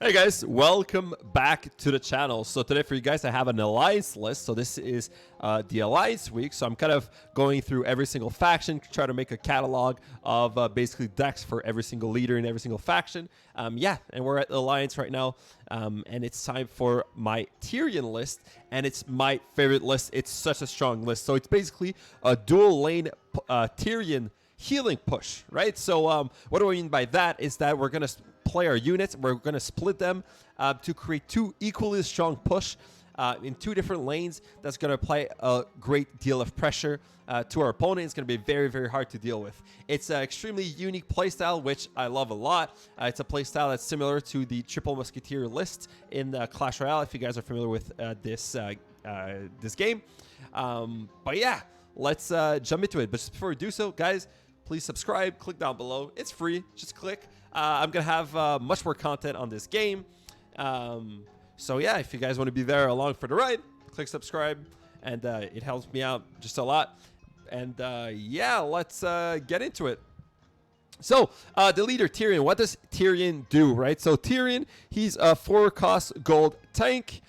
Hey guys, welcome back to the channel. So today for you guys, I have an alliance list. So this is the alliance week. So I'm kind of going through every single faction, try to make a catalog of basically decks for every single leader in every single faction. Yeah, and we're at the alliance right now. And it's time for my Tirion list. And it's my favorite list. It's such a strong list. So it's basically a dual lane Tirion healing push, right? So what do I mean by that is that we're going to play our units. We're going to split them to create two equally strong push in two different lanes. That's going to apply a great deal of pressure to our opponent. It's going to be very, very hard to deal with. It's an extremely unique playstyle, which I love a lot. It's a playstyle that's similar to the Triple Musketeer list in Clash Royale, if you guys are familiar with this game. But yeah, let's jump into it. But just before we do so, guys, please subscribe, click down below. It's free. Just click. I'm going to have much more content on this game. So yeah, if you guys want to be there along for the ride, click subscribe, and it helps me out just a lot. And yeah, let's get into it. So the leader, Tirion, what does Tirion do, right? So Tirion, he's a 4-cost gold tank.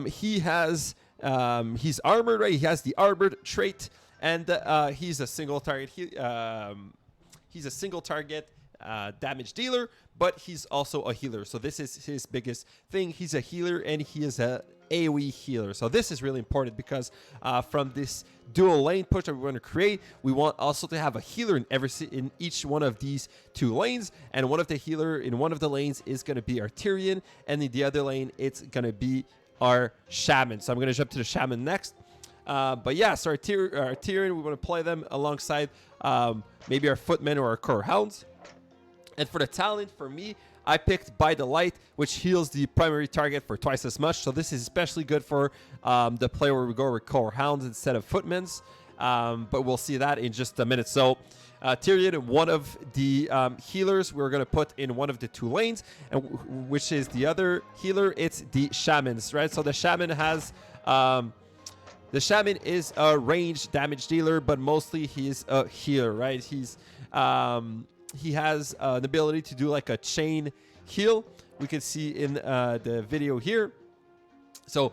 He's armored, right? He has the armored trait, and he's a single target. He's a single target damage dealer, but he's also a healer. So this is his biggest thing. He's a healer, and he is a AoE healer. So this is really important because from this dual lane push that we want to create, we want also to have a healer in each one of these two lanes, and one of the healer in one of the lanes is going to be our Tirion, and in the other lane it's going to be our shaman. So I'm going to jump to the shaman next. But yeah, so our Tirion, we want to play them alongside maybe our footmen or our core hounds. And for the talent, for me, I picked By the Light, which heals the primary target for twice as much. So this is especially good for the play where we go with core hounds instead of footmen's. But we'll see that in just a minute. So Tirion, one of the healers we're going to put in one of the two lanes, and which is the other healer. It's the shamans, right? So the shaman has... the shaman is a ranged damage dealer, but mostly he's a healer, right? He has the ability to do like a chain heal. We can see in the video here. So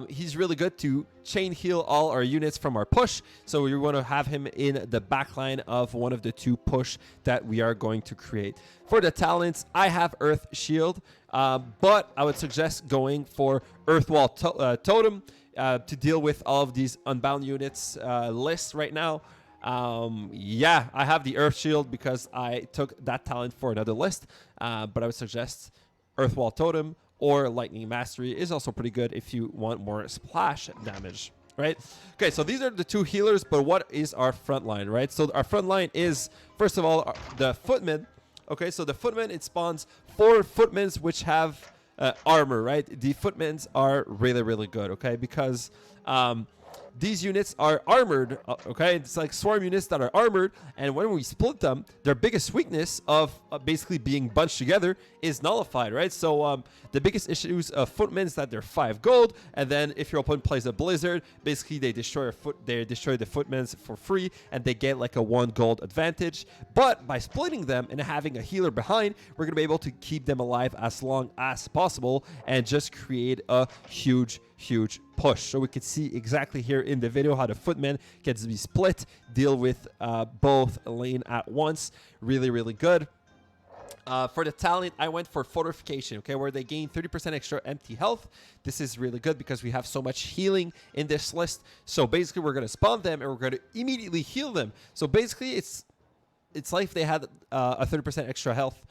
he's really good to chain heal all our units from our push. So we want to have him in the back line of one of the two push that we are going to create. For the talents, I have Earth Shield, but I would suggest going for Earthwall Totem to deal with all of these unbound units list right now. Yeah, I have the Earth Shield because I took that talent for another list, but I would suggest Earthwall Totem or Lightning Mastery is also pretty good if you want more splash damage, right? Okay, so these are the two healers, but what is our front line, right? So our front line is, first of all, the Footmen. Okay, so the Footmen, it spawns 4 Footmen which have armor, right? The Footmen are really, really good, okay, because these units are armored, okay? It's like swarm units that are armored, and when we split them, their biggest weakness of basically being bunched together is nullified, right? So the biggest issues of Footmen is that they're 5 gold, and then if your opponent plays a Blizzard, basically they destroy the Footmen for free, and they get like a 1 gold advantage. But by splitting them and having a healer behind, we're gonna be able to keep them alive as long as possible and just create a huge push. So we can see exactly here in the video how the Footmen can be split, deal with both lane at once. Really, really good. For the talent, I went for Fortification, okay, where they gain 30% extra empty health. This is really good because we have so much healing in this list. So basically, we're going to spawn them and we're going to immediately heal them. So basically, it's like if they had a 30% extra health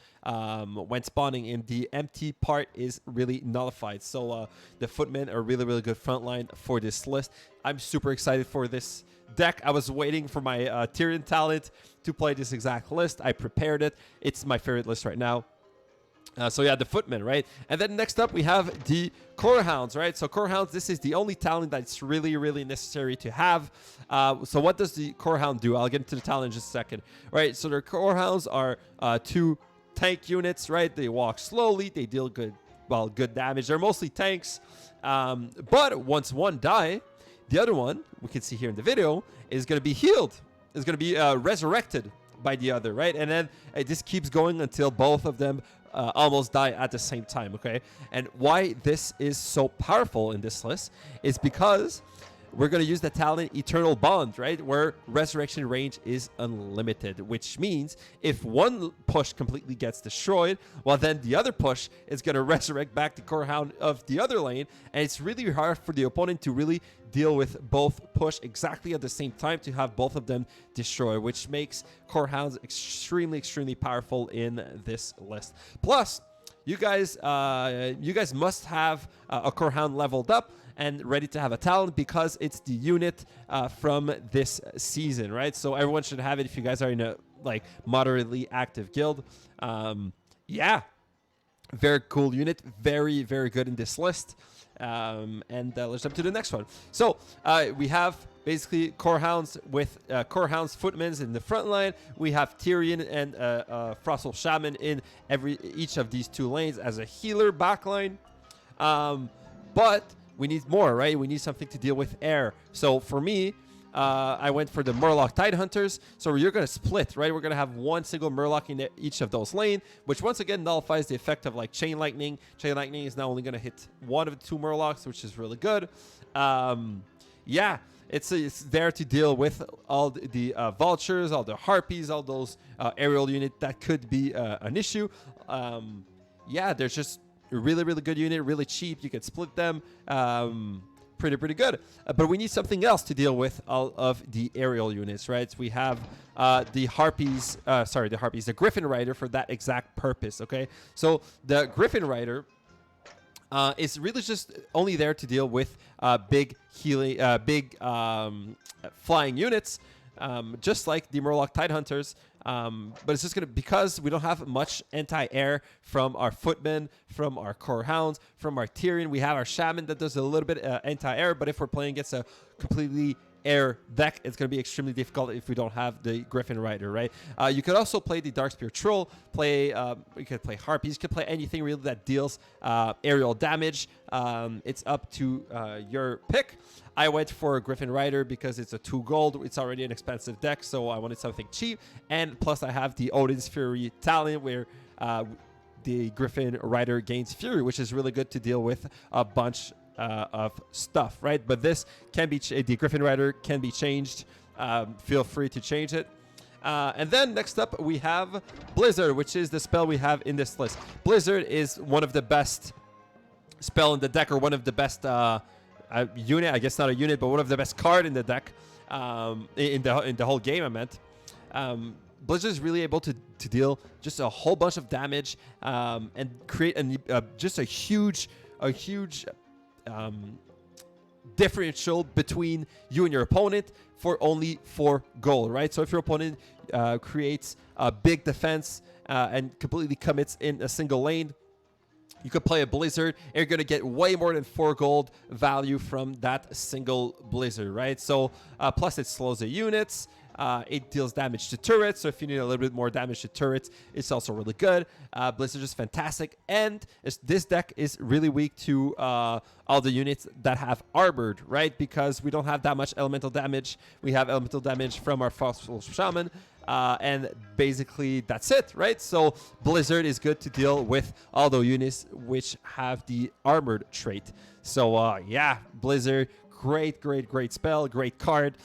when spawning, and the empty part is really nullified. So the Footmen are really, really good frontline for this list. I'm super excited for this deck. I was waiting for my Tirion talent to play this exact list. I prepared it. It's my favorite list right now. So yeah, the Footmen, right? And then next up we have the Core Hounds, right? So Core Hounds, this is the only talent that's really, really necessary to have. So what does the Core Hound do? I'll get into the talent in just a second, right? So their Core Hounds are 2 tank units, right? They walk slowly. They deal good damage. They're mostly tanks. But once one die, the other one, we can see here in the video, is going to be healed. Is going to be resurrected by the other, right? And then it just keeps going until both of them almost die at the same time, okay? And why this is so powerful in this list is because we're going to use the talent Eternal Bond, right? Where resurrection range is unlimited, which means if one push completely gets destroyed, well, then the other push is going to resurrect back the Core Hound of the other lane. And it's really hard for the opponent to really deal with both push exactly at the same time to have both of them destroy, which makes Core Hounds extremely powerful in this list. Plus, you guys must have a Core Hound leveled up and ready to have a talent because it's the unit from this season, right? So everyone should have it if you guys are in a like moderately active guild. Yeah, very cool unit, very good in this list. And let's jump to the next one. So we have basically Core Hounds with Core Hounds Footmen in the front line. We have Tirion and Frostal Shaman in each of these two lanes as a healer backline. But we need more, right? We need something to deal with air. So for me, I went for the Murloc Tidehunters. So you're going to split, right? We're going to have one single Murloc in each of those lanes, which once again nullifies the effect of like Chain Lightning. Chain Lightning is now only going to hit one of the two Murlocs, which is really good. Yeah, it's there to deal with all the Vultures, all the Harpies, all those aerial units that could be an issue. Yeah, there's just a really good unit, really cheap. You can split them. Pretty good. But we need something else to deal with all of the aerial units, right? We have the Harpies, the Griffin Rider for that exact purpose, okay? So the Griffin Rider is really just only there to deal with big flying units, just like the Murloc Tidehunters. But it's just going to, because we don't have much anti-air from our Footmen, from our Core Hounds, from our Tirion. We have our Shaman that does a little bit anti-air, but if we're playing against a completely air deck, it's going to be extremely difficult if we don't have the Griffin Rider, right? You could also play the Darkspear Troll, you could play Harpies, you could play anything really that deals aerial damage. It's up to your pick. I went for a Griffin Rider because it's a 2 gold. It's already an expensive deck, so I wanted something cheap. And plus I have the Odin's Fury talent where the Griffin Rider gains Fury, which is really good to deal with a bunch of stuff, right? But this can be, the Griffin Rider can be changed. Feel free to change it. And then next up we have Blizzard, which is the spell we have in this list. Blizzard is one of the best spell in the deck, or one of the best unit, I guess not a unit, but one of the best card in the deck, in the whole game, I meant. Blizzard is really able to deal just a whole bunch of damage, and create just a huge differential between you and your opponent for only 4 gold, right? So if your opponent creates a big defense and completely commits in a single lane, you could play a Blizzard and you're going to get way more than 4 gold value from that single Blizzard, right? So plus it slows the units. It deals damage to turrets, so if you need a little bit more damage to turrets, it's also really good. Blizzard is fantastic, and this deck is really weak to all the units that have armored, right? Because we don't have that much elemental damage. We have elemental damage from our Frostal Shaman, and basically that's it, right? So Blizzard is good to deal with all the units which have the armored trait. So yeah, Blizzard, great spell, great card.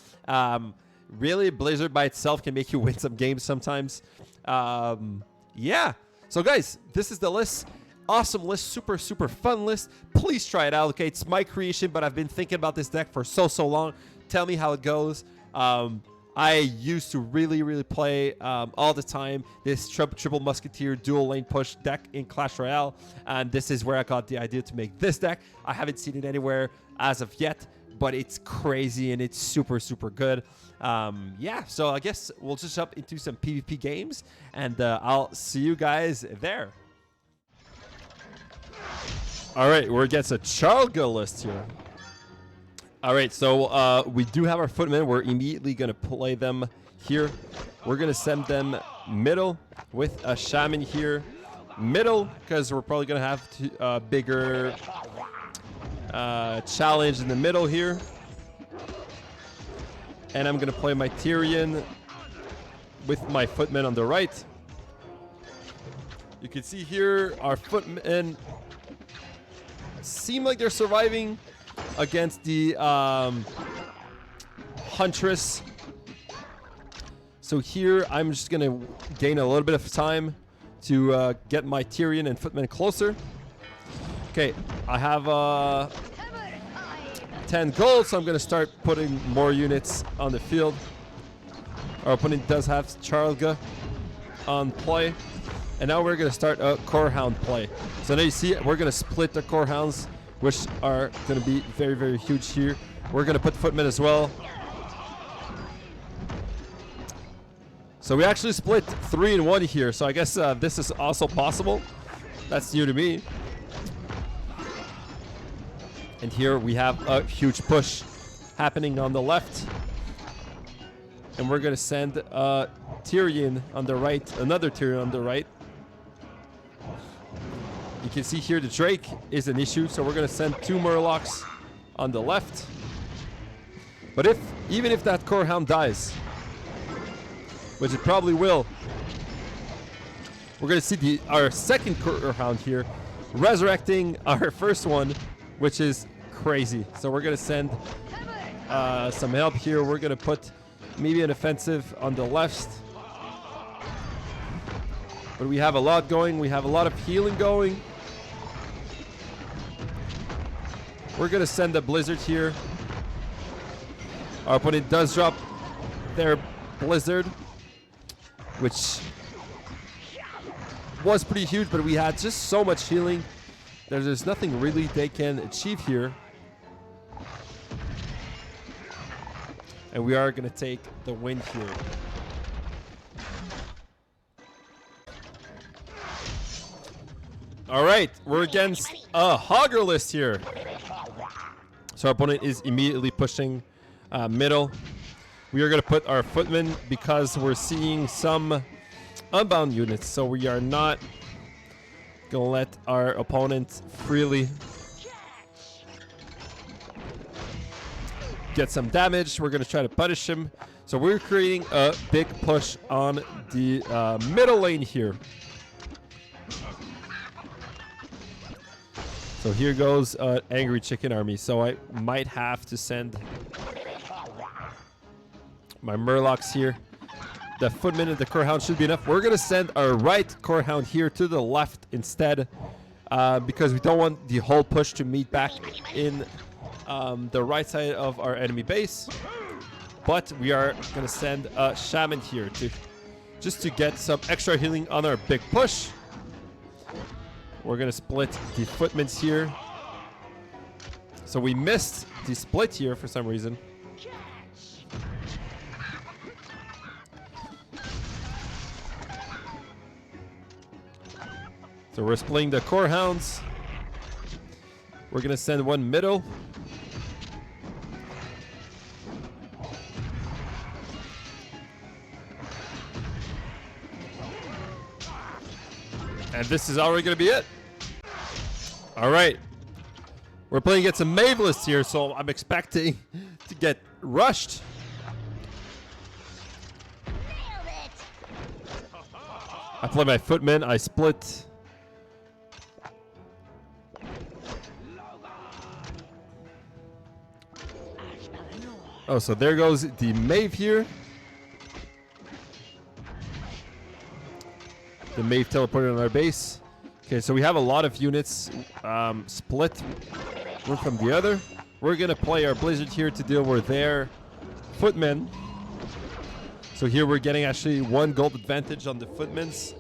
Really, Blizzard by itself can make you win some games sometimes. Yeah. So guys, this is the list. Awesome list, super fun list. Please try it out. Okay, it's my creation, but I've been thinking about this deck for so long. Tell me how it goes. I used to really play all the time this triple musketeer dual lane push deck in Clash Royale, and this is where I got the idea to make this deck. I haven't seen it anywhere as of yet, but it's crazy and it's super good. Yeah, so I guess we'll just jump into some PvP games, and I'll see you guys there. All right, we're against a Charlga list here. All right, so we do have our Footmen. We're immediately going to play them here. We're going to send them middle with a Shaman here. Middle, because we're probably going to have a bigger challenge in the middle here. And I'm going to play my Tirion with my Footmen on the right. You can see here our footmen seem like they're surviving against the Huntress. So here I'm just going to gain a little bit of time to get my Tirion and Footmen closer. Okay, I have 10 gold, so I'm going to start putting more units on the field. Our opponent does have Charlga on play. And now we're going to start a Core Hound play. So now you see we're going to split the Core Hounds, which are going to be very, very huge here. We're going to put Footmen as well. So we actually split 3 and 1 here. So I guess this is also possible. That's new to me. And here we have a huge push happening on the left. And we're going to send Tirion on the right, another Tirion on the right. You can see here the Drake is an issue, so we're going to send 2 Murlocs on the left. But even if that Core Hound dies, which it probably will, we're going to see our second Core Hound here resurrecting our first one, which is crazy. So we're going to send some help here. We're going to put maybe an offensive on the left. But we have a lot going. We have a lot of healing going. We're going to send a Blizzard here. Our opponent does drop their Blizzard, which was pretty huge, but we had just so much healing. There's nothing really they can achieve here. And we are going to take the win here. All right, we're against a Hogger list here. So our opponent is immediately pushing middle. We are going to put our Footmen because we're seeing some unbound units. So we are not going to let our opponent freely get some damage. We're going to try to punish him. So we're creating a big push on the middle lane here. So here goes an angry chicken army. So I might have to send my Murlocs here. The Footmen and the Core Hound should be enough. We're going to send our right Core Hound here to the left instead because we don't want the whole push to meet back in the right side of our enemy base. But we are going to send a Shaman here just to get some extra healing on our big push. We're going to split the Footmen here. So we missed the split here for some reason. So we're splitting the Core Hounds. We're going to send one middle. And this is already going to be it. All right. We're playing against a Mave list here, so I'm expecting to get rushed. I play my Footmen. I split. Oh, so there goes the Mave here. The Mave teleported on our base. Okay, so we have a lot of units split one from the other. We're going to play our Blizzard here to deal with their Footmen. So here we're getting actually 1 gold advantage on the Footmens.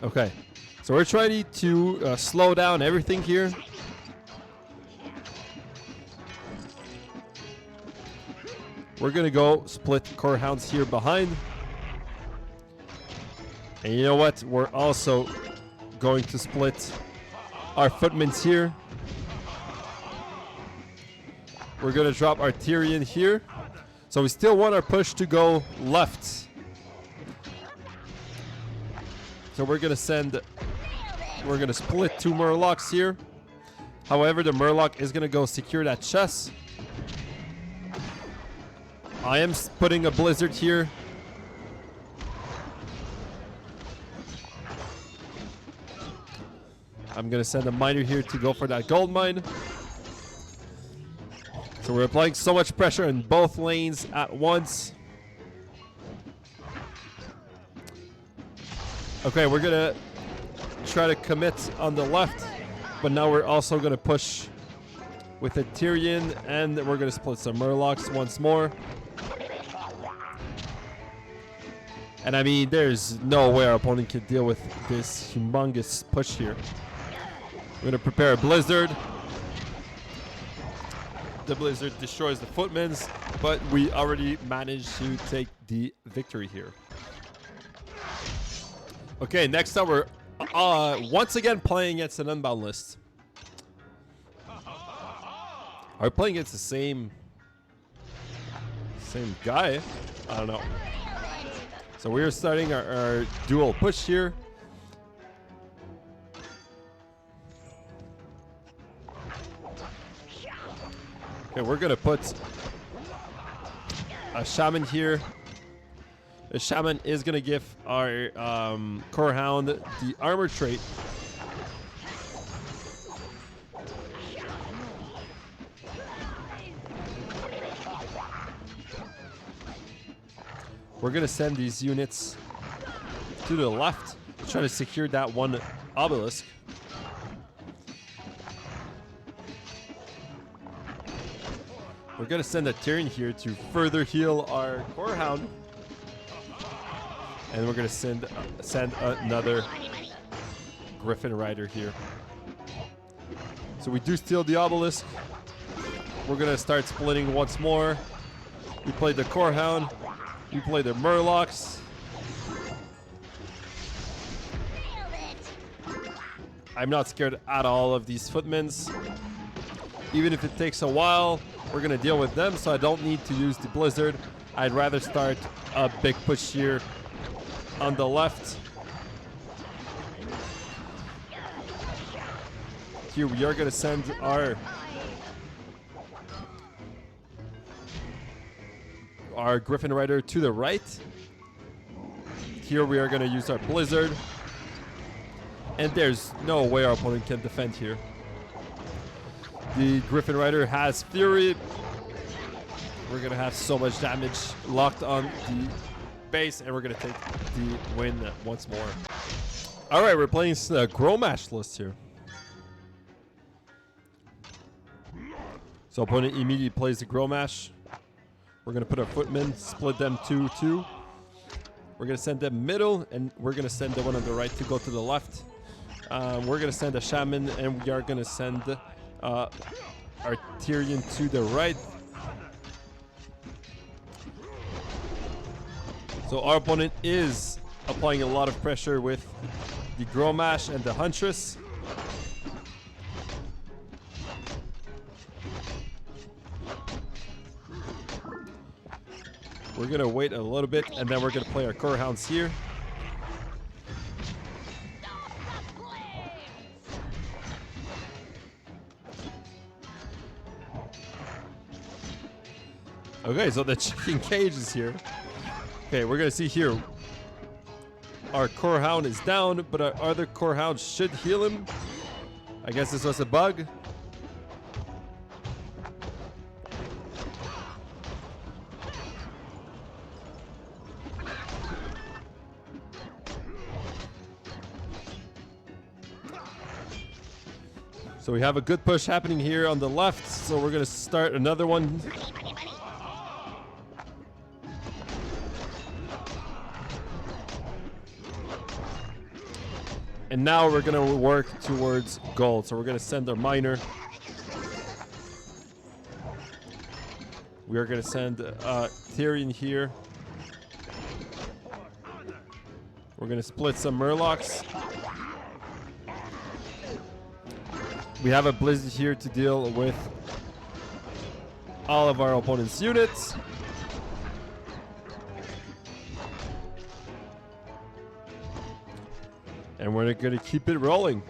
Okay, so we're trying to slow down everything here. We're going to go split Core Hounds here behind. And you know what? We're also going to split our Footmen here. We're going to drop our Tirion here. So we still want our push to go left. So we're going to split 2 Murlocs here. However, the Murloc is going to go secure that chest. I am putting a blizzard here. I'm gonna send a miner here to go for that gold mine. So we're applying so much pressure in both lanes at once. Okay, we're gonna try to commit on the left, but now we're also gonna push with a Tirion, and we're gonna split some Murlocs once more. And I mean, there's no way our opponent can deal with this humongous push here. We're gonna prepare a blizzard. The blizzard destroys the footmans, but we already managed to take the victory here. Okay, next up we're once again playing against an unbound list. Are we playing against the same guy? I don't know. So we are starting our dual push here. Okay, we're gonna put a shaman here. The shaman is gonna give our core hound the armor trait. We're gonna send these units to the left, try to secure that one obelisk. We're gonna send a Tirion here to further heal our core hound, and we're gonna send another Griffin Rider here. So we do steal the obelisk. We're gonna start splitting once more. We played the core hound. We play the Murlocs. I'm not scared at all of these footmans. Even if it takes a while, we're gonna deal with them, so I don't need to use the blizzard. I'd rather start a big push here on the left. Here we are gonna send our Griffin Rider to the right. Here we are going to use our blizzard, and there's no way our opponent can defend here. The Griffin Rider has fury. We're going to have so much damage locked on the base, and we're going to take the win once more. All right, we're playing the Gromash list here. So opponent immediately plays the Gromash. We're going to put our footmen, split them 2-2. We're going to send them middle, and we're going to send the one on the right to go to the left. We're going to send a shaman, and we are going to send our Tirion to the right. So our opponent is applying a lot of pressure with the Gromash and the Huntress. We're going to wait a little bit, and then we're going to play our core hounds here. Okay, so the chicken cage is here. Okay, we're going to see here. Our core hound is down, but our other core hound should heal him. I guess this was a bug. So we have a good push happening here on the left, so we're going to start another one. And now we're going to work towards gold, so we're going to send our miner. We are going to send Tirion here. We're going to split some Murlocs. We have a blizzard here to deal with all of our opponent's units. And we're going to keep it rolling.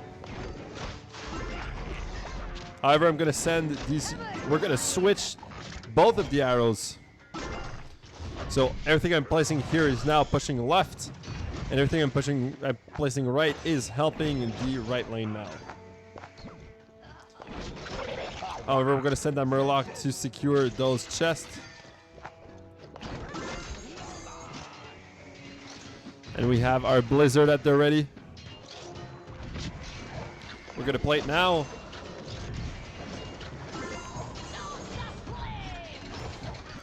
However, I'm going to send these... We're going to switch both of the arrows So everything I'm placing here is now pushing left, and everything I'm placing right is helping in the right lane now. However, we're going to send that Murloc to secure those chests. And we have our Blizzard at the ready. We're going to play it now.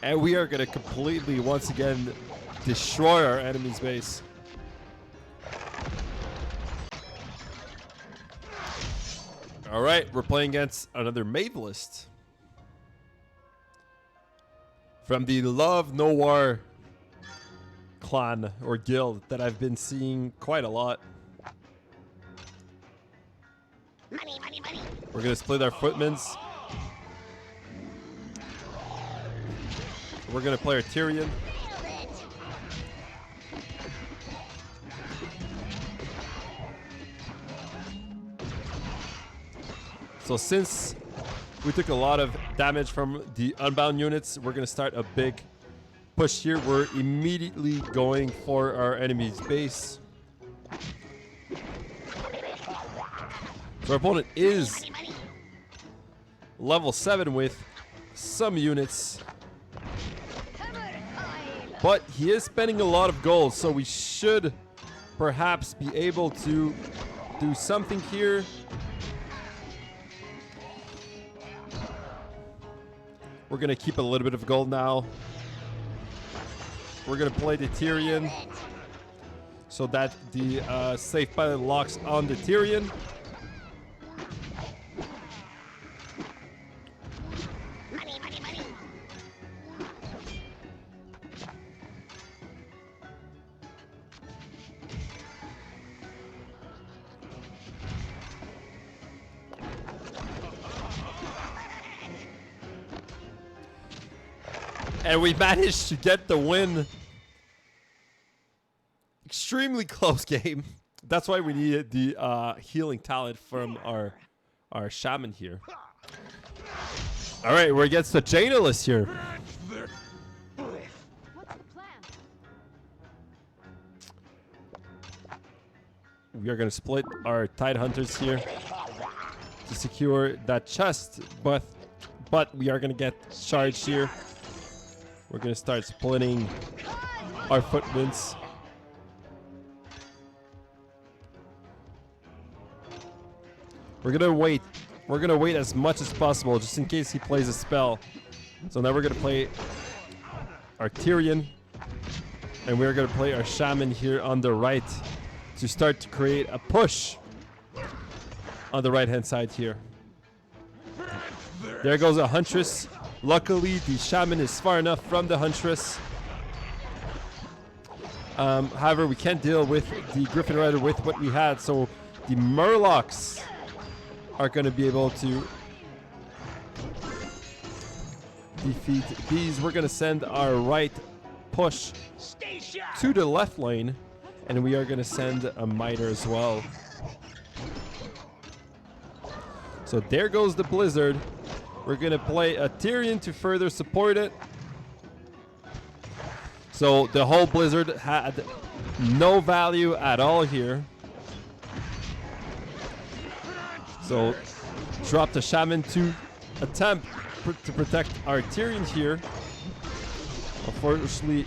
And we are going to completely, once again, destroy our enemy's base. All right, we're playing against another Mavelist from the Love Noir clan or guild that I've been seeing quite a lot. Money, money, money. We're going to split our Footmens. We're going to play our Tirion. So since we took a lot of damage from the unbound units, we're going to start a big push here. We're immediately going for our enemy's base. So our opponent is level 7 with some units. But he is spending a lot of gold, so we should perhaps be able to do something here. We're going to keep a little bit of gold now. We're going to play the Tirion so that the safe pilot locks on the Tirion. Money, money, money. And we managed to get the win. Extremely close game. That's why we needed the healing talent from our shaman here. All right, we're against the Janalist here. What's the plan? We are going to split our Tide Hunters here to secure that chest, but we are going to get charged here. We're going to start splitting our Footmens. We're going to wait. We're going to wait as much as possible just in case he plays a spell. So now we're going to play our Tirion. And we're going to play our Shaman here on the right to start to create a push on the right-hand side here. There goes a Huntress. Luckily, the Shaman is far enough from the Huntress. However, we can't deal with the Griffin Rider with what we had, so the Murlocs are going to be able to defeat these. We're going to send our right push to the left lane, and we are going to send a Miter as well. So there goes the Blizzard. We're going to play a Tirion to further support it. So the whole Blizzard had no value at all here. So drop the Shaman to attempt to protect our Tirion here. Unfortunately,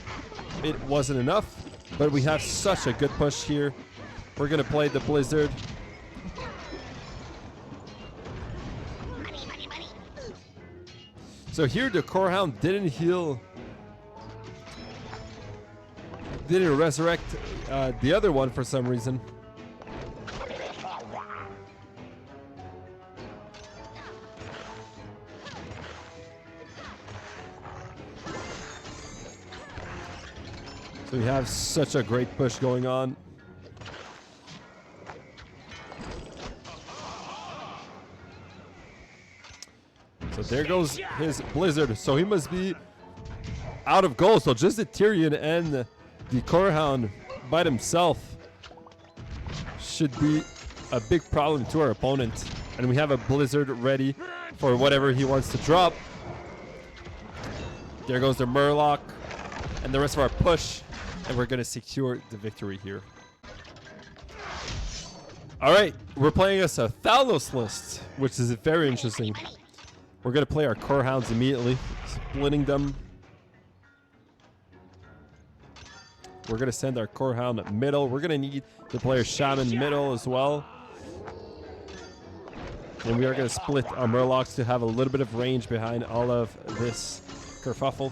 it wasn't enough, but we have such a good push here. We're going to play the Blizzard. So here the Corehound didn't heal, didn't resurrect the other one for some reason. So we have such a great push going on. So there goes his Blizzard. So he must be out of gold. So just the Tirion and the Corehound by himself should be a big problem to our opponent. And we have a Blizzard ready for whatever he wants to drop. There goes the Murloc. and the rest of our push, and we're going to secure the victory here. All right, we're playing us a Thanos list, which is very interesting. We're going to play our core hounds immediately, splitting them. We're going to send our core hound middle. We're going to need to play our shaman middle as well. And we are going to split our murlocs to have a little bit of range behind all of this kerfuffle.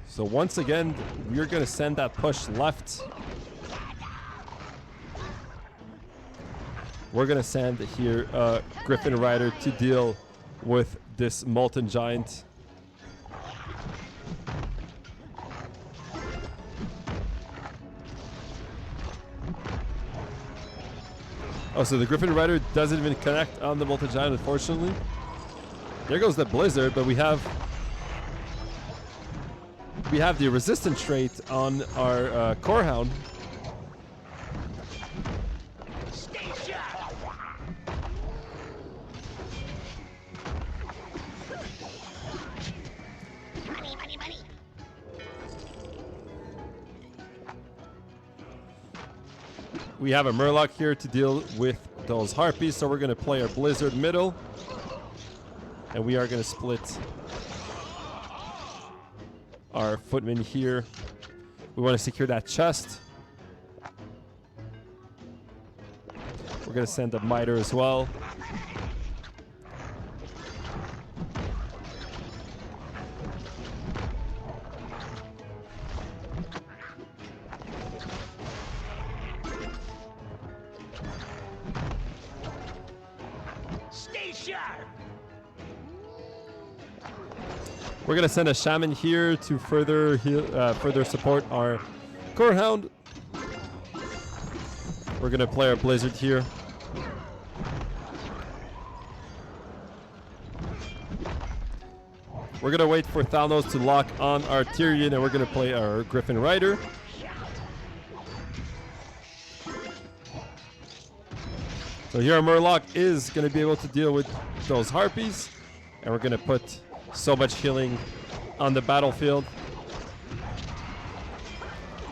So once again, we're going to send that push left. We're going to send here Griffin Rider to deal with this Molten Giant. Oh, so the Griffin Rider doesn't even connect on the Molten Giant, unfortunately. There goes the Blizzard, but we have the resistance trait on our core hound. We have a Murloc here to deal with those Harpies, so we're going to play our Blizzard middle. And we are going to split our Footmen here. We want to secure that chest. We're going to send a Miter as well. We're gonna send a shaman here to further heal, further support our core hound. We're gonna play our Blizzard here. We're gonna wait for Thanos to lock on our Tirion, and we're gonna play our Griffin Rider. So here our Murloc is gonna be able to deal with those Harpies, and we're gonna put so much healing on the battlefield.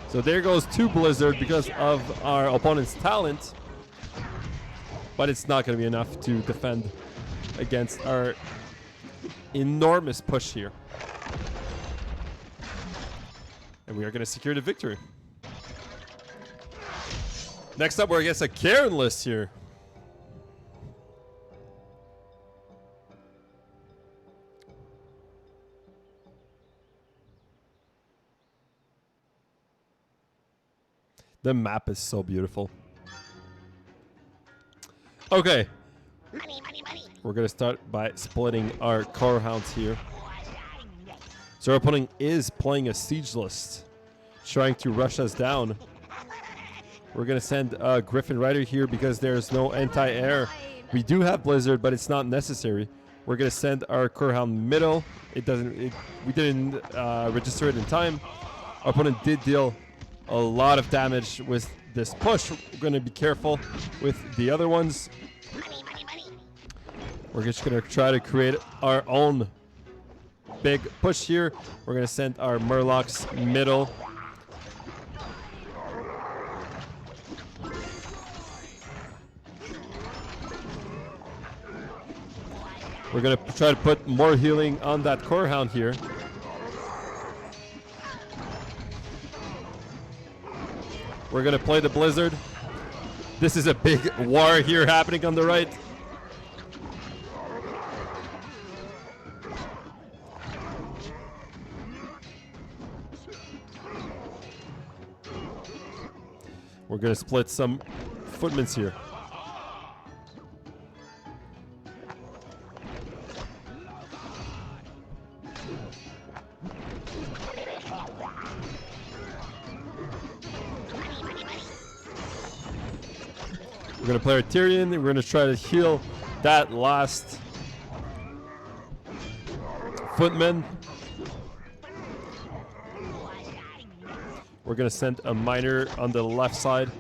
So there goes 2 Blizzard because of our opponent's talent, but it's not going to be enough to defend against our enormous push here. And we are going to secure the victory. Next up, we're against a Karen list here. The map is so beautiful. Okay. We're going to start by splitting our core hounds here. So our opponent is playing a siege list, trying to rush us down. We're going to send a Griffin Rider here because there's no anti-air. We do have Blizzard, but it's not necessary. We're going to send our core hound middle. We didn't register it in time. Our opponent did deal a lot of damage with this push. We're going to be careful with the other ones. We're just going to try to create our own big push here. We're going to send our Murlocs middle. We're going to try to put more healing on that core hound here. We're going to play the Blizzard. This is a big war here happening on the right. We're going to split some Footmans here. We're going to play our Tirion. We're going to try to heal that last Footman. We're going to send a miner on the left side.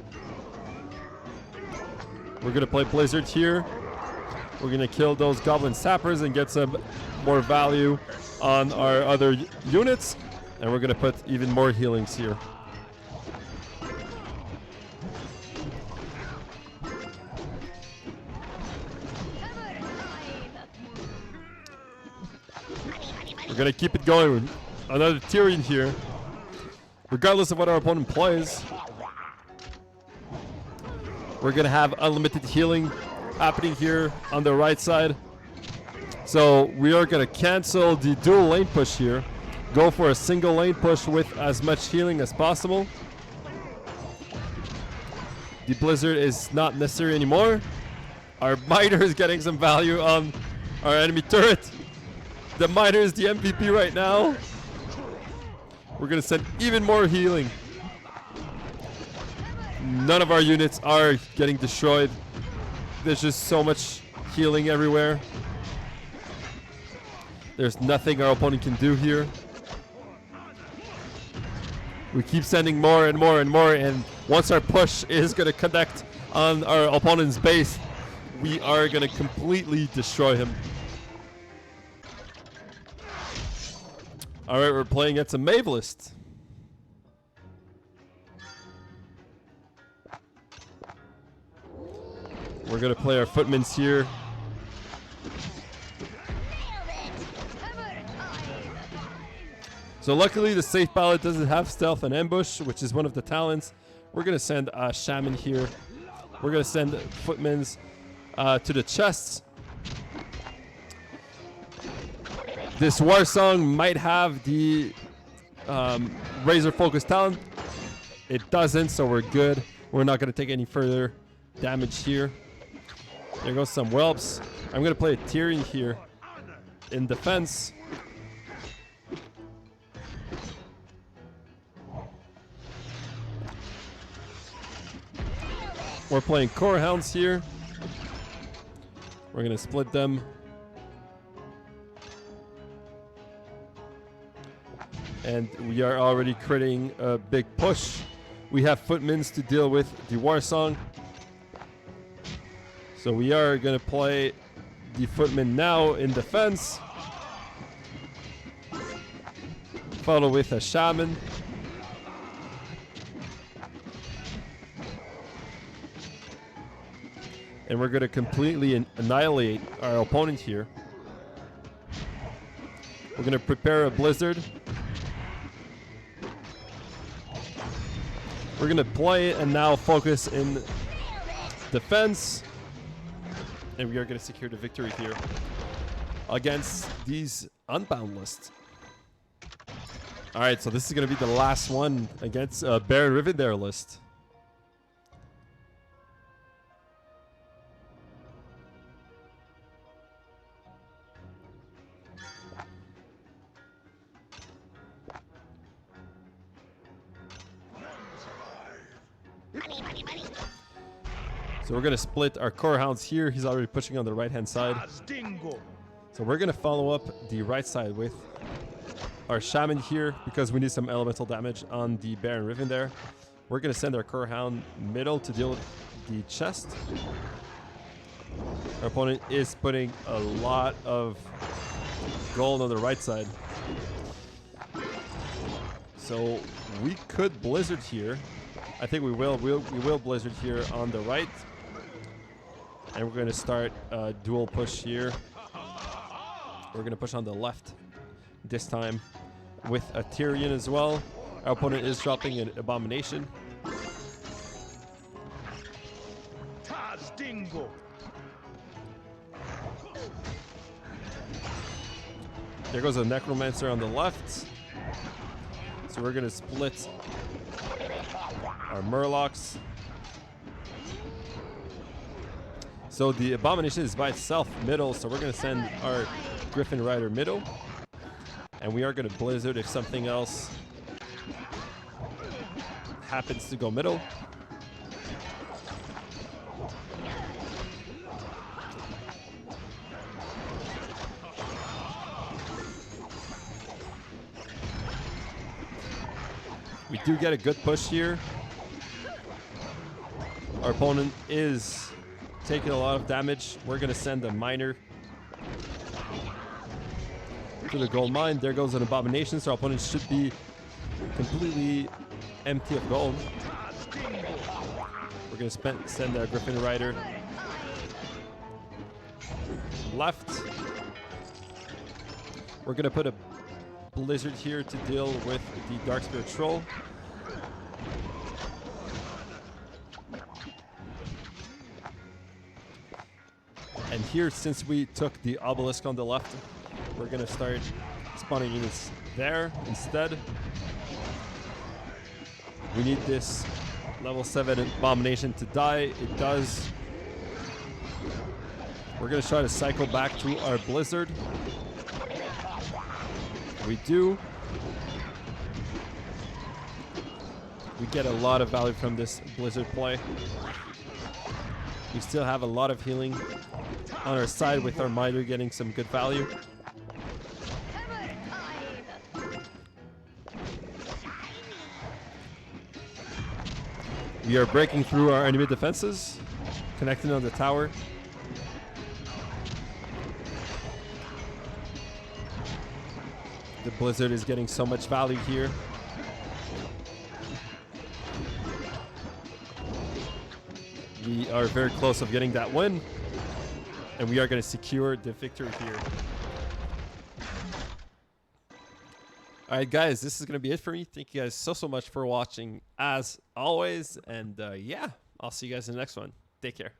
We're going to play Blizzard here. We're going to kill those Goblin Sappers and get some more value on our other units. And we're going to put even more healings here. We're going to keep it going with another Tirion here. Regardless of what our opponent plays, we're going to have unlimited healing happening here on the right side. So we are going to cancel the dual lane push here. Go for a single lane push with as much healing as possible. The Blizzard is not necessary anymore. Our Miner is getting some value on our enemy turret. The Miner is the MVP right now. We're going to send even more healing. None of our units are getting destroyed. There's just so much healing everywhere. There's nothing our opponent can do here. We keep sending more and more and more, and once our push is going to connect on our opponent's base, we are going to completely destroy him. All right, we're playing at some Mavelist. We're going to play our Footmans here. So luckily the safe ballot doesn't have stealth and ambush, which is one of the talents. We're going to send a shaman here. We're going to send Footmans to the chests. This war song might have the razor focus talent. It doesn't, so we're good. We're not going to take any further damage here. There goes some whelps. I'm going to play a Tirion here in defense. We're playing Core Hounds here. We're going to split them. And we are already creating a big push. We have Footmans to deal with the war song. So we are going to play the Footman now in defense. Follow with a shaman. And we're going to completely annihilate our opponent here. We're going to prepare a Blizzard. We're going to play it and now focus in defense. And we are going to secure the victory here against these Unbound lists. All right, so this is going to be the last one against Baron Rivendare list. Money, money, money. So we're going to split our Core Hounds here. He's already pushing on the right-hand side. So we're going to follow up the right side with our Shaman here because we need some elemental damage on the Baron Rivendare. We're going to send our Core Hound middle to deal with the chest. Our opponent is putting a lot of gold on the right side. So we could Blizzard here. I think we will. We will Blizzard here on the right. And we're going to start a dual push here. We're going to push on the left this time with a Tirion as well. Our opponent is dropping an Abomination. There goes a Necromancer on the left. So we're going to split our Murlocs. So the Abomination is by itself middle, so we're going to send our Griffin Rider middle. And we are going to Blizzard if something else happens to go middle. We do get a good push here. Our opponent is taking a lot of damage. We're going to send a miner to the gold mine. There goes an abomination, so our opponent should be completely empty of gold. We're going to send a Griffin Rider left. We're going to put a Blizzard here to deal with the Dark Spirit Troll. And here, since we took the Obelisk on the left, we're going to start spawning units there instead. We need this level 7 abomination to die. It does. We're going to try to cycle back to our Blizzard. We do. We get a lot of value from this Blizzard play. We still have a lot of healing on our side with our miner getting some good value. We are breaking through our enemy defenses, connecting on the tower. The Blizzard is getting so much value here. We are very close of getting that win, and we are going to secure the victory here. All right, guys, this is going to be it for me. Thank you guys so much for watching, as always. And yeah, I'll see you guys in the next one. Take care.